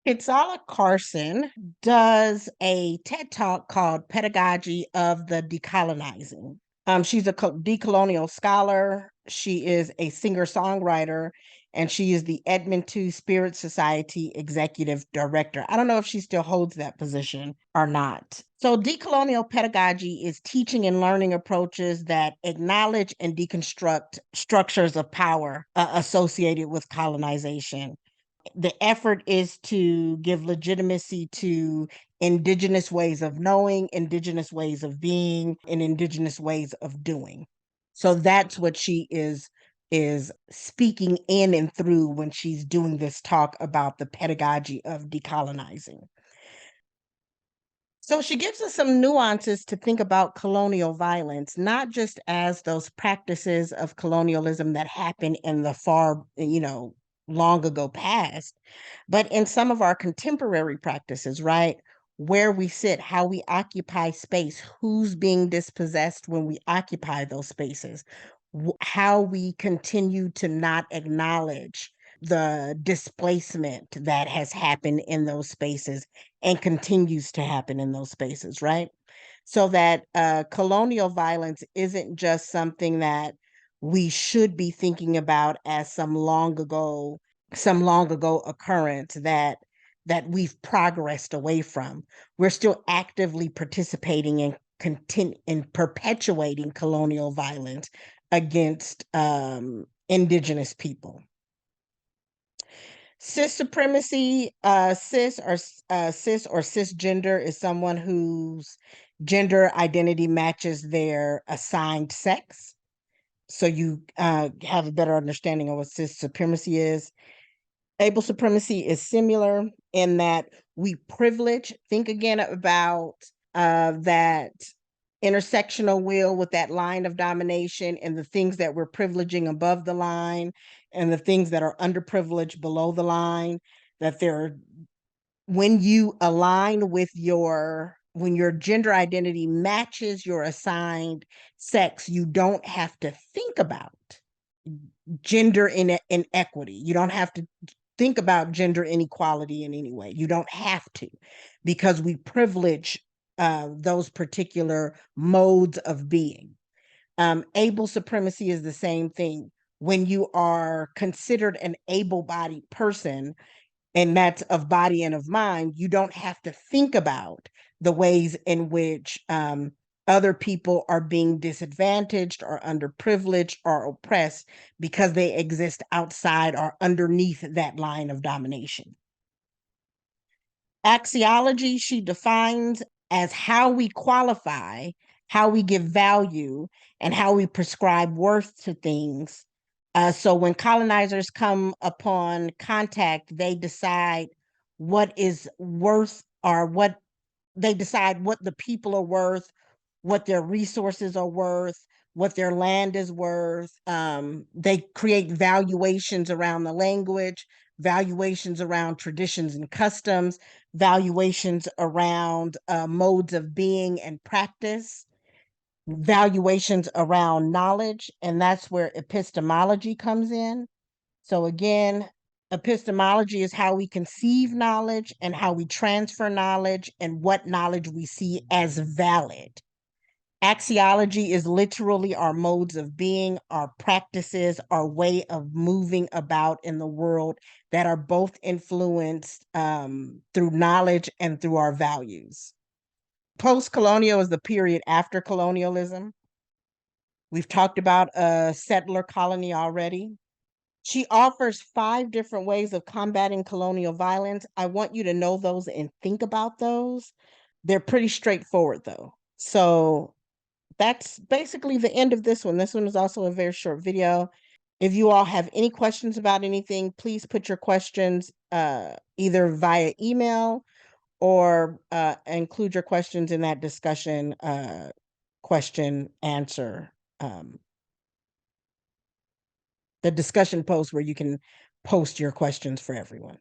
Kitzala Carson does a TED Talk called Pedagogy of the Decolonizing. She's a decolonial scholar. She is a singer-songwriter, and she is the Edmonton Spirit Society Executive Director. I don't know if she still holds that position or not. So decolonial pedagogy is teaching and learning approaches that acknowledge and deconstruct structures of power associated with colonization. The effort is to give legitimacy to indigenous ways of knowing, indigenous ways of being, and indigenous ways of doing. So that's what she is speaking in and through when she's doing this talk about the pedagogy of decolonizing. So she gives us some nuances to think about colonial violence, not just as those practices of colonialism that happen in the far, long ago past, but in some of our contemporary practices, right? Where we sit, how we occupy space, who's being dispossessed when we occupy those spaces, how we continue to not acknowledge the displacement that has happened in those spaces and continues to happen in those spaces, right? So that colonial violence isn't just something that we should be thinking about as some long ago occurrence that we've progressed away from. We're still actively participating in perpetuating colonial violence against indigenous people. Cis supremacy, cis or cisgender is someone whose gender identity matches their assigned sex. So you have a better understanding of what cis supremacy is. Able supremacy is similar in that we privilege. Think again about that intersectional wheel with that line of domination and the things that we're privileging above the line and the things that are underprivileged below the line. That there, when you align with when your gender identity matches your assigned sex, you don't have to think about gender inequity. You don't have to think about gender inequality in any way. You don't have to, because we privilege those particular modes of being. Able supremacy is the same thing. When you are considered an able-bodied person, and that's of body and of mind, you don't have to think about the ways in which other people are being disadvantaged or underprivileged or oppressed because they exist outside or underneath that line of domination. Axiology, she defines as how we qualify, how we give value, and how we prescribe worth to things. So when colonizers come upon contact, they decide what is worth, or they decide what the people are worth, what their resources are worth, what their land is worth. They create valuations around the language, valuations around traditions and customs, valuations around modes of being and practice, valuations around knowledge, and that's where epistemology comes in. So again, epistemology is how we conceive knowledge and how we transfer knowledge and what knowledge we see as valid. Axiology is literally our modes of being, our practices, our way of moving about in the world that are both influenced through knowledge and through our values. Post-colonial is the period after colonialism. We've talked about a settler colony already. She offers 5 different ways of combating colonial violence. I want you to know those and think about those. They're pretty straightforward, though. So that's basically the end of this one. This one is also a very short video. If you all have any questions about anything, please put your questions either via email or include your questions in that discussion question answer, the discussion post where you can post your questions for everyone.